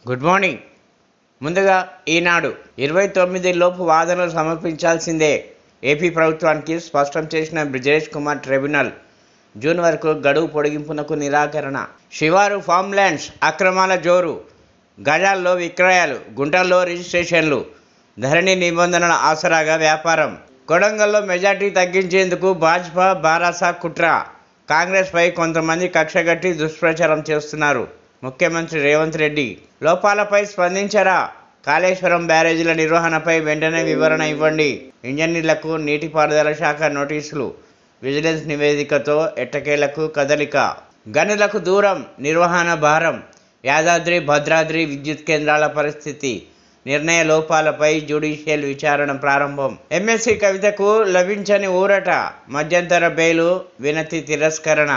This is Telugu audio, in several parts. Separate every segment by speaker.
Speaker 1: Good morning. ముందుగా ఈనాడు 29 లోపు వాదనలు సమర్పించాల్సిందే ఏపీ ప్రభుత్వానికి స్పష్టం చేసిన బ్రిజేష్ కుమార్ ట్రిబ్యునల్. జూన్ వరకు గడువు పొడిగింపునకు నిరాకరణ. శివారు ఫామ్ ల్యాండ్స్ అక్రమాల జోరు, గజాల్లో విక్రయాలు, గుంటల్లో రిజిస్ట్రేషన్లు, ధరణి నిబంధనల ఆసరాగా వ్యాపారం. కొడంగల్లో మెజార్టీ తగ్గించేందుకు భాజపా బారాసా కుట్ర. కాంగ్రెస్పై కొంతమంది కక్షగట్టి దుష్ప్రచారం చేస్తున్నారు. ముఖ్యమంత్రి రేవంత్ రెడ్డి లోపాలపై స్పందించరా? కాళేశ్వరం బ్యారేజీల నిర్వహణపై వెంటనే వివరణ ఇవ్వండి. ఇంజనీర్లకు నీటిపారుదల శాఖ నోటీసులు. విజిలెన్స్ నివేదికతో ఎట్టకేలకు కదలిక. గనులకు దూరం, నిర్వహణ భారం. యాదాద్రి భద్రాద్రి విద్యుత్ కేంద్రాల పరిస్థితి. నిర్ణయ లోపాలపై జ్యుడిషియల్ విచారణ ప్రారంభం. ఎమ్మెల్సీ కవితకు లభించని ఊరట. మధ్యంతర బెయిలు వినతి తిరస్కరణ.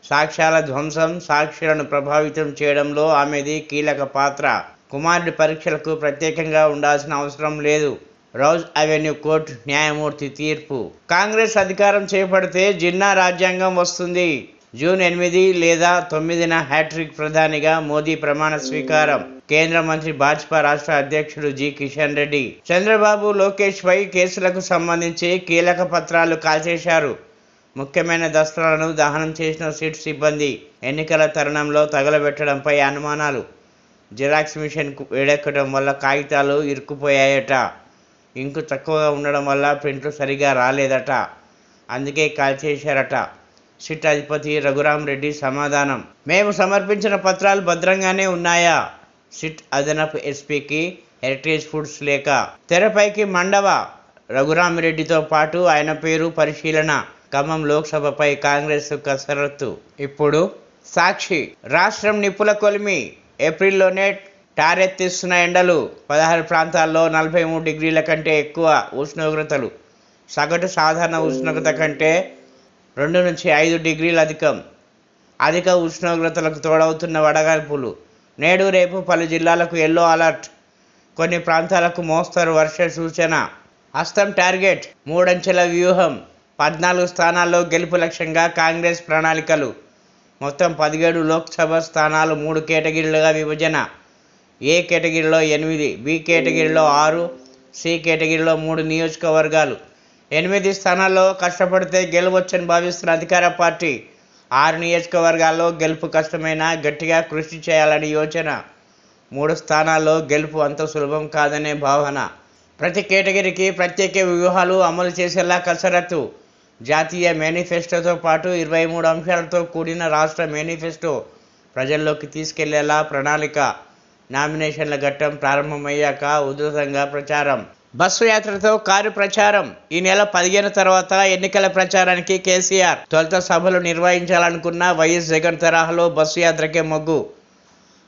Speaker 1: సాక్ష్యాల ధ్వంసం, సాక్షులను ప్రభావితం చేయడంలో ఆమెది కీలక పాత్ర. కుమారుడి పరీక్షలకు ప్రత్యేకంగా ఉండాల్సిన అవసరం లేదు. రౌజ్ అవెన్యూ కోర్టు న్యాయమూర్తి తీర్పు. కాంగ్రెస్ అధికారం చేపడితే జిన్నా రాజ్యాంగం వస్తుంది. జూన్ 8 లేదా 9న హ్యాట్రిక్ ప్రధానిగా మోదీ ప్రమాణ స్వీకారం. కేంద్ర మంత్రి భాజపా రాష్ట్ర అధ్యక్షుడు జి కిషన్ రెడ్డి. చంద్రబాబు, లోకేష్ పై కేసులకు సంబంధించి కీలక పత్రాలు కాల్చేశారు. ముఖ్యమైన దస్త్రాలను దహనం చేసిన సిట్ సిబ్బంది. ఎన్నికల తరుణంలో తగలబెట్టడంపై అనుమానాలు. జిరాక్స్ మిషన్కు వేడెక్కడం వల్ల కాగితాలు ఇరుక్కుపోయాయట. ఇంకు తక్కువగా ఉండడం వల్ల ప్రింట్లు సరిగా రాలేదట. అందుకే కాల్చేశారట. సిట్ అధిపతి రఘురాం రెడ్డి సమాధానం. మేము సమర్పించిన పత్రాలు భద్రంగానే ఉన్నాయా? సిట్ అదనపు ఎస్పీకి హెరిటేజ్ ఫుడ్స్ లేక. తెరపైకి మండవ. రఘురామిరెడ్డితో పాటు ఆయన పేరు పరిశీలన. ఖమ్మం లోక్సభపై కాంగ్రెస్ కసరత్తు. ఇప్పుడు సాక్షి. రాష్ట్రం నిప్పుల కొలిమి. ఏప్రిల్లోనే టారెత్తిస్తున్న ఎండలు. 16 ప్రాంతాల్లో 43 డిగ్రీల కంటే ఎక్కువ ఉష్ణోగ్రతలు. సగటు సాధారణ ఉష్ణోగ్రత కంటే 2 నుంచి 5 డిగ్రీలు అధికం. అధిక ఉష్ణోగ్రతలకు తోడవుతున్న వడగాల్పులు. నేడు రేపు పలు జిల్లాలకు ఎల్లో అలర్ట్. కొన్ని ప్రాంతాలకు మోస్తరు వర్ష సూచన. హస్తం టార్గెట్. 3 అంచెల వ్యూహం. 14 స్థానాల్లో గెలుపు లక్ష్యంగా కాంగ్రెస్ ప్రణాళికలు. మొత్తం 17 లోక్సభ స్థానాలు 3 కేటగిరీలుగా విభజన. ఏ కేటగిరీలో 8, బి కేటగిరీలో 6, సి కేటగిరీలో 3 నియోజకవర్గాలు. 8 స్థానాల్లో కష్టపడితే గెలవచ్చని భావిస్తున్న అధికార పార్టీ 6 నియోజకవర్గాల్లో గెలుపు కష్టమైనా గట్టిగా కృషి చేయాలని యోచన. 3 స్థానాల్లో గెలుపు అంత సులభం కాదనే భావన. ప్రతి కేటగిరీకి ప్రత్యేక వ్యూహాలు అమలు చేసేలా కసరత్తు. జాతీయ మేనిఫెస్టోతో పాటు 23 అంశాలతో కూడిన రాష్ట్ర మేనిఫెస్టో ప్రజల్లోకి తీసుకెళ్లేలా ప్రణాళిక. నామినేషన్ల ఘట్టం ప్రారంభమయ్యాక ఉధృతంగా ప్రచారం. బస్సు యాత్రతో కారు ప్రచారం. ఈ నెల 15 తర్వాత ఎన్నికల ప్రచారానికి కేసీఆర్. తొలుత సభలు నిర్వహించాలనుకున్న వైఎస్ జగన్ తరహాలో బస్సు యాత్రకే మొగ్గు.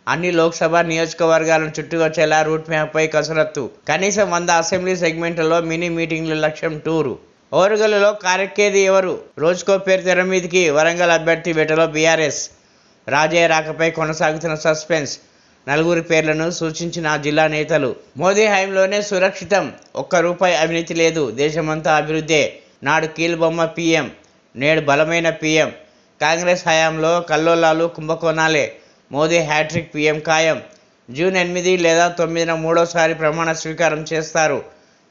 Speaker 1: అన్ని లోక్సభ నియోజకవర్గాలను చుట్టుకొచ్చేలా రూట్ మ్యాప్పై కసరత్తు. కనీసం 100 అసెంబ్లీ సెగ్మెంట్లలో మినీ మీటింగ్ల లక్ష్యం టూరు. ఓరుగల్లులో కారెక్కేది ఎవరు? రోజుకో పేరు తెర మీదికి. వరంగల్ అభ్యర్థి వేటలో బీఆర్ఎస్. రాజయ్య రాకపై కొనసాగుతున్న సస్పెన్స్. 4 పేర్లను సూచించిన జిల్లా నేతలు. మోదీ హయాంలోనే సురక్షితం. ₹1 అవినీతి లేదు. దేశమంతా అభివృద్ధే. నాడు కీలుబొమ్మ పీఎం, నేడు బలమైన పీఎం. కాంగ్రెస్ హయాంలో కల్లోలాలు, కుంభకోణాలే. మోదీ హ్యాట్రిక్ పీఎం ఖాయం. జూన్ 8 లేదా 9న మూడోసారి ప్రమాణ స్వీకారం చేస్తారు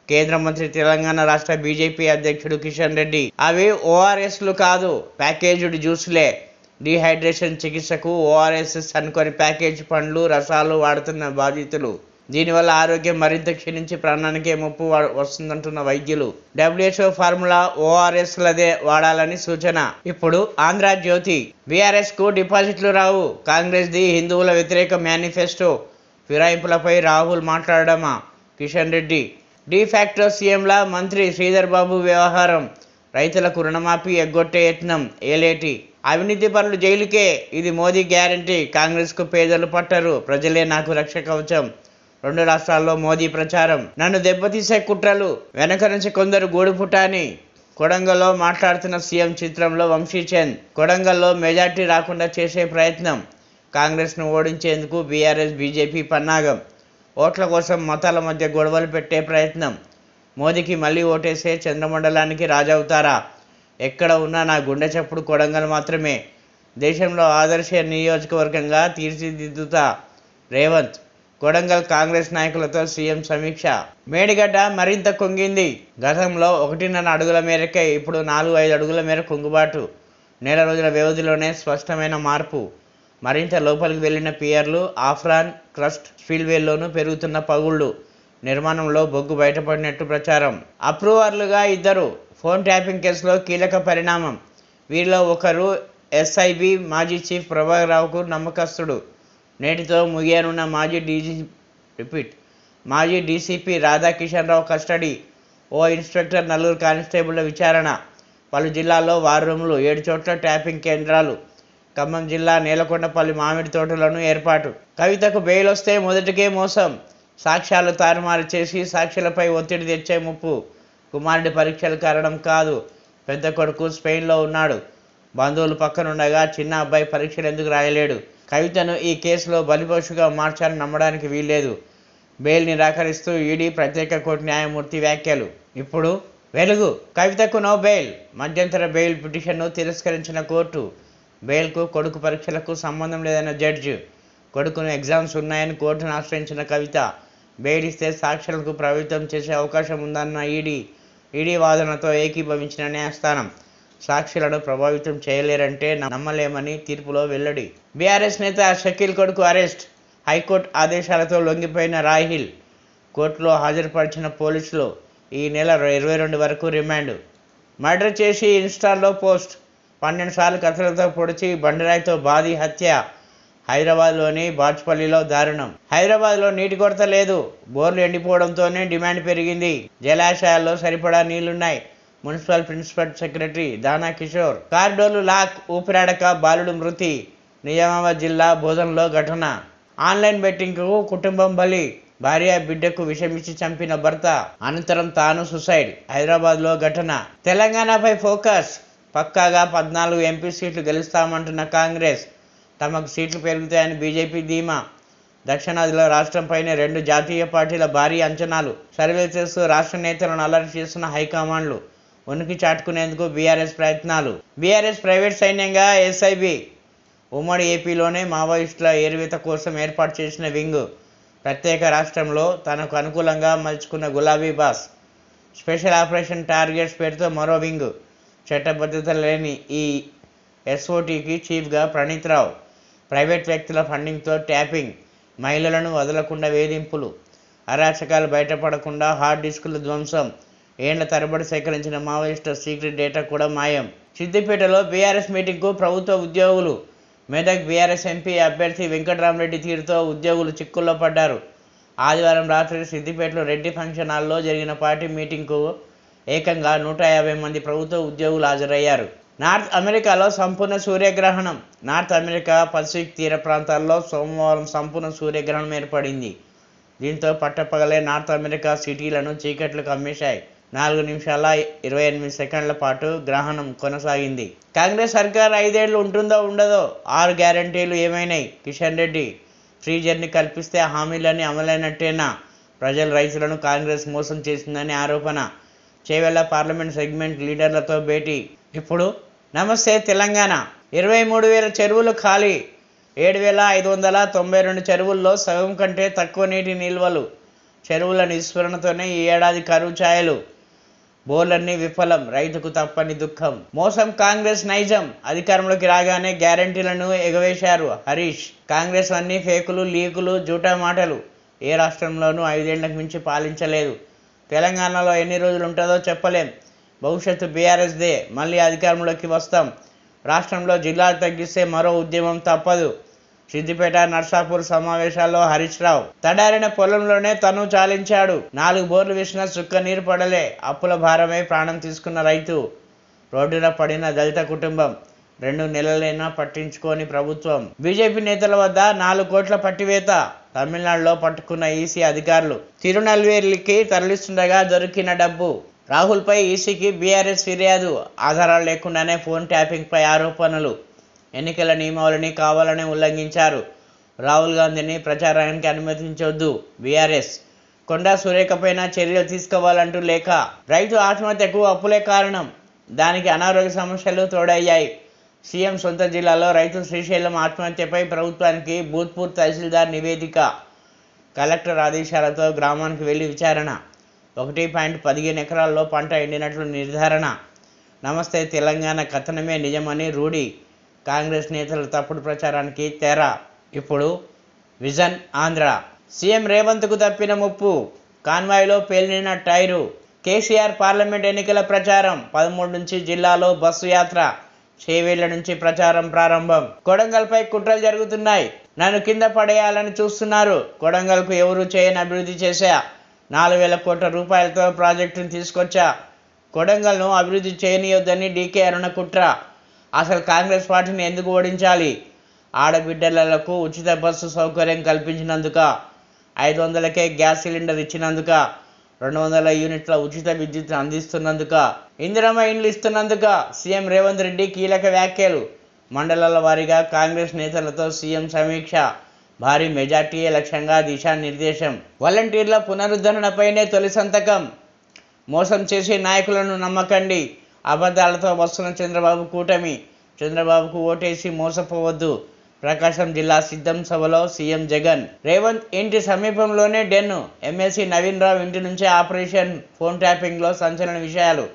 Speaker 1: కేంద్ర మంత్రి, తెలంగాణ రాష్ట్ర బీజేపీ అధ్యక్షుడు కిషన్ రెడ్డి. అవి ఓఆర్ఎస్లు కాదు, ప్యాకేజ్డ్ జ్యూస్లే. డీహైడ్రేషన్ చికిత్సకు ఓఆర్ఎస్ అనుకొని ప్యాకేజ్ పండ్లు, రసాలు వాడుతున్న బాధితులు. దీనివల్ల ఆరోగ్యం మరింత క్షీణించి ప్రాణానికే ముప్పు వస్తుందంటున్న వైద్యులు. WHO ఫార్ములా ఓఆర్ఎస్లదే వాడాలని సూచన. ఇప్పుడు ఆంధ్రజ్యోతి. బీఆర్ఎస్కు డిపాజిట్లు రావు. కాంగ్రెస్ది హిందువుల వ్యతిరేక మేనిఫెస్టో. ఫిరాయింపులపై రాహుల్ మాట్లాడమా? కిషన్ రెడ్డి. డిఫాక్టో సీఎంలా మంత్రి శ్రీధర్ బాబు వ్యవహారం. రైతులకు రుణమాఫీ ఎగ్గొట్టే యత్నం ఏలేటి. అవినీతి పరులు జైలుకే. ఇది మోదీ గ్యారంటీ. కాంగ్రెస్కు పేదలు పట్టరు, ప్రజలే నాకు రక్ష కవచం. 2 రాష్ట్రాల్లో మోదీ ప్రచారం. నన్ను దెబ్బతీసే కుట్రలు, వెనక నుంచి కొందరు గూడుపుటాని. కొడంగల్లో మాట్లాడుతున్న సీఎం చిత్రంలో వంశీచంద్. కొడంగల్లో మెజార్టీ రాకుండా చేసే ప్రయత్నం. కాంగ్రెస్ను ఓడించేందుకు బీఆర్ఎస్, బీజేపీ పన్నాగం. ఓట్ల కోసం మతాల మధ్య గొడవలు పెట్టే ప్రయత్నం. మోదీకి మళ్ళీ ఓటేసే చంద్రమండలానికి రాజవుతారా? ఎక్కడ ఉన్నా నా గుండె చప్పుడు కొడంగల్ మాత్రమే. దేశంలో ఆదర్శ నియోజకవర్గంగా తీర్చిదిద్దుతా రేవంత్. కొడంగల్ కాంగ్రెస్ నాయకులతో సీఎం సమీక్ష. మేడిగడ్డ మరింత కుంగింది. గతంలో 1.5 అడుగుల మేరకే ఇప్పుడు 4-5 అడుగుల మేర కుంగుబాటు. నెల రోజుల వ్యవధిలోనే స్పష్టమైన మార్పు. మరింత లోపలికి వెళ్లిన పియర్లు, ఆఫ్రాన్ క్రస్ట్ స్పిల్వేల్లోనూ పెరుగుతున్న పగుళ్లు. నిర్మాణంలో బొగ్గు బయటపడినట్టు ప్రచారం. అప్రూవర్లుగా 2. ఫోన్ ట్యాపింగ్ కేసులో కీలక పరిణామం. వీరిలో ఒకరు ఎస్ఐబి మాజీ చీఫ్ ప్రభాకర్ రావుకు నమ్మకస్తుడు. నేటితో ముగియనున్న మాజీ డీసీపీ రాధాకిషన్ రావు కస్టడీ. ఓ ఇన్స్పెక్టర్, 4 కానిస్టేబుళ్ల విచారణ. పలు జిల్లాల్లో వార్ రూములు, 7 చోట్ల ట్యాపింగ్ కేంద్రాలు. ఖమ్మం జిల్లా నేలకొండపల్లి మామిడి తోటలను ఏర్పాటు. కవితకు బెయిల్ వస్తే మొదటికే మోసం. సాక్ష్యాలు తారుమారు చేసి సాక్షులపై ఒత్తిడి తెచ్చే ముప్పు. కుమారుడి పరీక్షలు కారణం కాదు. పెద్ద కొడుకు స్పెయిన్లో ఉన్నాడు. బంధువులు పక్కనుండగా చిన్న అబ్బాయి పరీక్షలు ఎందుకు రాయలేడు? కవితను ఈ కేసులో బలిపశుగా మార్చాలని నమ్మడానికి వీల్లేదు. బెయిల్ నిరాకరిస్తూ ఈడీ ప్రత్యేక కోర్టు న్యాయమూర్తి వ్యాఖ్యలు. ఇప్పుడు వెలుగు. కవితకు నో బెయిల్. మధ్యంతర బెయిల్ పిటిషన్ను తిరస్కరించిన కోర్టు. బెయిల్కు కొడుకు పరీక్షలకు సంబంధం లేదన్న జడ్జి. కొడుకును ఎగ్జామ్స్ ఉన్నాయని కోర్టును ఆశ్రయించిన కవిత. బెయిల్ ఇస్తే సాక్షులకు ప్రభావితం చేసే అవకాశం ఉందన్న ఈడీ వాదనతో ఏకీభవించిన న్యాయస్థానం. సాక్షులను ప్రభావితం చేయలేరంటే నమ్మలేమని తీర్పులో వెల్లడి. బీఆర్ఎస్ నేత షకీల్ కొడుకు అరెస్ట్. హైకోర్టు ఆదేశాలతో లొంగిపోయిన రాహిల్. కోర్టులో హాజరుపరిచిన పోలీసులు. ఈ నెల 22 వరకు రిమాండ్. మర్డర్ చేసి ఇన్స్టాల్లో పోస్ట్. 12 సార్లు కత్తులతో పొడిచి బండరాయితో బాది హత్య. హైదరాబాద్లోని బాచ్పల్లిలో దారుణం. హైదరాబాద్లో నీటి కొరత లేదు. బోర్లు ఎండిపోవడంతోనే డిమాండ్ పెరిగింది. జలాశయాల్లో సరిపడా నీళ్లున్నాయి. మున్సిపల్ ప్రిన్సిపల్ సెక్రటరీ దానా కిషోర్. కారిడోర్లు లాక్. ఊపిరాడక బాలుడు మృతి. నిజామాబాద్ జిల్లా బోధన్లో ఘటన. ఆన్లైన్ బెట్టింగ్కు కుటుంబం బలి. భార్య, బిడ్డకు విషమిచ్చి చంపిన భర్త. అనంతరం తాను సుసైడ్. హైదరాబాద్లో ఘటన. తెలంగాణపై ఫోకస్. పక్కాగా 14 ఎంపీ సీట్లు గెలుస్తామంటున్న కాంగ్రెస్. తమకు సీట్లు పెరుగుతాయని బీజేపీ ధీమా. దక్షిణాదిలో రాష్ట్రంపైనే 2 జాతీయ పార్టీల భారీ అంచనాలు. సర్వేలు చేస్తూ రాష్ట్ర నేతలను అలర్ట్ చేస్తున్న హైకమాండ్లు. ఉనికి చాటుకునేందుకు బీఆర్ఎస్ ప్రయత్నాలు. బీఆర్ఎస్ ప్రైవేట్ సైన్యంగా ఎస్ఐబి. ఉమ్మడి ఏపీలోనే మావోయిస్టుల ఏరివేత కోసం ఏర్పాటు చేసిన వింగ్. ప్రత్యేక రాష్ట్రంలో తనకు అనుకూలంగా మలుచుకున్న గులాబీ బాస్. స్పెషల్ ఆపరేషన్ టార్గెట్స్ పేరుతో మరో వింగ్. చట్టబద్ధత లేని ఈ ఎస్ఓటీకి చీఫ్గా ప్రణీత్ రావు. ప్రైవేట్ వ్యక్తుల ఫండింగ్తో ట్యాపింగ్. మహిళలను వదలకుండా వేధింపులు. అరాచకాలు బయటపడకుండా హార్డ్ డిస్కుల ధ్వంసం. ఏళ్ల తరబడి సేకరించిన మావోయిస్టుల సీక్రెట్ డేటా కూడా మాయం. సిద్దిపేటలో బీఆర్ఎస్ మీటింగ్కు ప్రభుత్వ ఉద్యోగులు. మెదక్ బీఆర్ఎస్ ఎంపీ అభ్యర్థి వెంకట్రామరెడ్డి తీరుతో ఉద్యోగులు చిక్కుల్లో పడ్డారు. ఆదివారం రాత్రి సిద్దిపేటలో రెడ్డి ఫంక్షన్ హాల్లో జరిగిన పార్టీ మీటింగ్కు ఏకంగా 150 మంది ప్రభుత్వ ఉద్యోగులు హాజరయ్యారు. నార్త్ అమెరికాలో సంపూర్ణ సూర్యగ్రహణం. నార్త్ అమెరికా పసిఫిక్ తీర ప్రాంతాల్లో సోమవారం సంపూర్ణ సూర్యగ్రహణం ఏర్పడింది. దీంతో పట్టపగలే నార్త్ అమెరికా సిటీలను చీకట్లు కమ్మేశాయి. 4 నిమిషాల 28 సెకండ్ల పాటు గ్రహణం కొనసాగింది. కాంగ్రెస్ సర్కార్ 5 ఏళ్లు ఉంటుందో ఉండదో. 6 గ్యారంటీలు ఏమైనాయి? కిషన్ రెడ్డి. ఫ్రీ జర్నీ కల్పిస్తే హామీలన్నీ అమలైనట్టేనా? ప్రజలు, రైతులను కాంగ్రెస్ మోసం చేసిందని ఆరోపణ. చేవెళ్ల పార్లమెంట్ సెగ్మెంట్ లీడర్లతో భేటీ. ఇప్పుడు నమస్తే తెలంగాణ. 23,000 చెరువులు ఖాళీ. 7,592 చెరువుల్లో సగం కంటే తక్కువ నీటి నిల్వలు. చెరువుల నిస్ఫురణతోనే ఈ ఏడాది కరువు ఛాయలు. బోర్లన్నీ విఫలం. రైతుకు తప్పని దుఃఖం. మోసం కాంగ్రెస్ నైజం. అధికారంలోకి రాగానే గ్యారంటీలను ఎగవేశారు హరీష్. కాంగ్రెస్ అన్ని ఫేకులు, లీకులు, జూటా మాటలు. ఏ రాష్ట్రంలోనూ 5 ఏళ్లకు మించి పాలించలేదు. తెలంగాణలో ఎన్ని రోజులు ఉంటుందో చెప్పలేం. భవిష్యత్తు బీఆర్ఎస్దే. మళ్ళీ అధికారంలోకి వస్తాం. రాష్ట్రంలో జిల్లాలు తగ్గిస్తే మరో ఉద్యమం తప్పదు. సిద్దిపేట, నర్సాపూర్ సమావేశాల్లో హరీష్ రావు. తడారిన పొలంలోనే తను చాలించాడు. 4 బోర్లు వేసినా చుక్క నీరు పడలే. అప్పుల భారమై ప్రాణం తీసుకున్న రైతు. రోడ్డున పడిన దళిత కుటుంబం. 2 నెలలైనా పట్టించుకోని ప్రభుత్వం. బీజేపీ నేతల వద్ద 4 కోట్ల పట్టివేత. తమిళనాడులో పట్టుకున్న ఈసీ అధికారులు. తిరునల్వేలికి తరలిస్తుండగా దొరికిన డబ్బు. రాహుల్పై ఈసీకి బీఆర్ఎస్ ఫిర్యాదు. ఆధారాలు లేకుండానే ఫోన్ ట్యాపింగ్పై ఆరోపణలు. ఎన్నికల నియమావళిని కావాలని ఉల్లంఘించారు. రాహుల్ గాంధీని ప్రచారానికి అనుమతించొద్దు బీఆర్ఎస్. కొండా సురేఖపైన చర్యలు తీసుకోవాలంటూ లేఖ. రైతు ఆత్మహత్యకు అప్పులే కారణం. దానికి అనారోగ్య సమస్యలు తోడయ్యాయి. సీఎం సొంత జిల్లాలో రైతు శ్రీశైలం ఆత్మహత్యపై ప్రభుత్వానికి భూత్పూర్ తహసీల్దార్ నివేదిక. కలెక్టర్ ఆదేశాలతో గ్రామానికి వెళ్లి విచారణ. 1.15 ఎకరాల్లో పంట ఎండినట్లు నిర్ధారణ. నమస్తే తెలంగాణ కథనమే నిజమని రూఢి. కాంగ్రెస్ నేతల తప్పుడు ప్రచారానికి తెర. ఇప్పుడు విజన్ ఆంధ్ర. సీఎం రేవంత్కు తప్పిన ముప్పు. కాన్వాయ్లో పేలిన టైరు. కేసీఆర్ పార్లమెంట్ ఎన్నికల ప్రచారం. 13 నుంచి జిల్లాలో బస్సు యాత్ర. చేవేళ్ల నుంచి ప్రచారం ప్రారంభం. కొడంగల్పై కుట్రలు జరుగుతున్నాయి. నన్ను కింద పడేయాలని చూస్తున్నారు. కొడంగల్కు ఎవరూ చేయని అభివృద్ధి చేశా. 4,000 కోట్ల రూపాయలతో ప్రాజెక్టును తీసుకొచ్చా. కొడంగల్ను అభివృద్ధి చేయనీయొద్దని డీకే అరుణ కుట్ర. అసలు కాంగ్రెస్ పార్టీని ఎందుకు ఓడించాలి? ఆడబిడ్డలకు ఉచిత బస్సు సౌకర్యం కల్పించినందుక, 500కే గ్యాస్ సిలిండర్ ఇచ్చినందుక, 200 యూనిట్ల ఉచిత విద్యుత్ అందిస్తున్నందుక, ఇందిరమ్మ ఇండ్లు ఇస్తున్నందుక సీఎం రేవంత్ రెడ్డి కీలక వ్యాఖ్యలు. మండలాల వారీగా కాంగ్రెస్ నేతలతో సీఎం సమీక్ష. భారీ మెజార్టీయే లక్ష్యంగా దిశానిర్దేశం. వాలంటీర్ల పునరుద్ధరణపైనే తొలి సంతకం. మోసం చేసే నాయకులను నమ్మకండి. అబద్ధాలతో వస్తున్న చంద్రబాబు కూటమి. చంద్రబాబుకు ఓటేసి మోసపోవద్దు. ప్రకాశం జిల్లా సిద్ధం సభలో సీఎం జగన్. రేవంత్ ఇంటి సమీపంలోనే డెన్ను. ఎమ్మెల్సీ నవీన్ రావు ఇంటి నుంచే ఆపరేషన్. ఫోన్ ట్యాపింగ్లో సంచలన విషయాలు.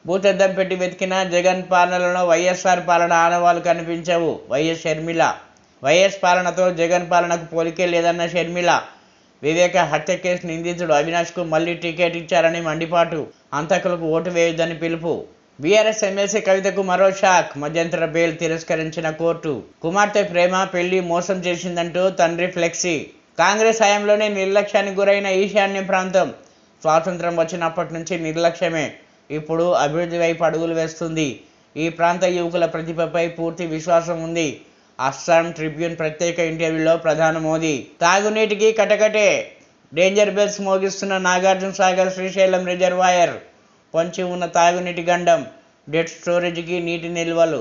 Speaker 1: భూతద్దం పెట్టి వెతికిన జగన్ పాలనలో వైఎస్ఆర్ పాలన ఆనవాళ్లు కనిపించవు. వైఎస్ షర్మిల. వైఎస్ పాలనతో జగన్ పాలనకు పోలికే లేదన్న షర్మిల. వివేక హత్య కేసు నిందితుడు అవినాష్కు మళ్లీ టికెట్ ఇచ్చారని మండిపాటు. హంతకులకు ఓటు వేయొద్దని పిలుపు. బీఆర్ఎస్ ఎమ్మెల్సీ కవితకు మరో షాక్. మధ్యంతర బెయిల్ తిరస్కరించిన కోర్టు. కుమార్తె ప్రేమ పెళ్లి మోసం చేసిందంటూ తండ్రి ఫ్లెక్సీ. కాంగ్రెస్ హయాంలోనే నిర్లక్ష్యానికి గురైన ఈశాన్య ప్రాంతం. స్వాతంత్రం వచ్చినప్పటి నుంచి నిర్లక్ష్యమే. ఇప్పుడు అభివృద్ధి వైపు అడుగులు వేస్తుంది. ఈ ప్రాంత యువకుల ప్రతిభపై పూర్తి విశ్వాసం ఉంది. అస్సాం ట్రిబ్యూన్ ప్రత్యేక ఇంటర్వ్యూలో ప్రధాని మోదీ. తాగునీటికి కటకటే. డేంజర్ బెల్స్ మోగిస్తున్న నాగార్జున సాగర్ శ్రీశైలం రిజర్వాయర్. పొంచి ఉన్న తాగునీటి గండం. డెడ్ స్టోరేజ్కి నీటి నిల్వలు.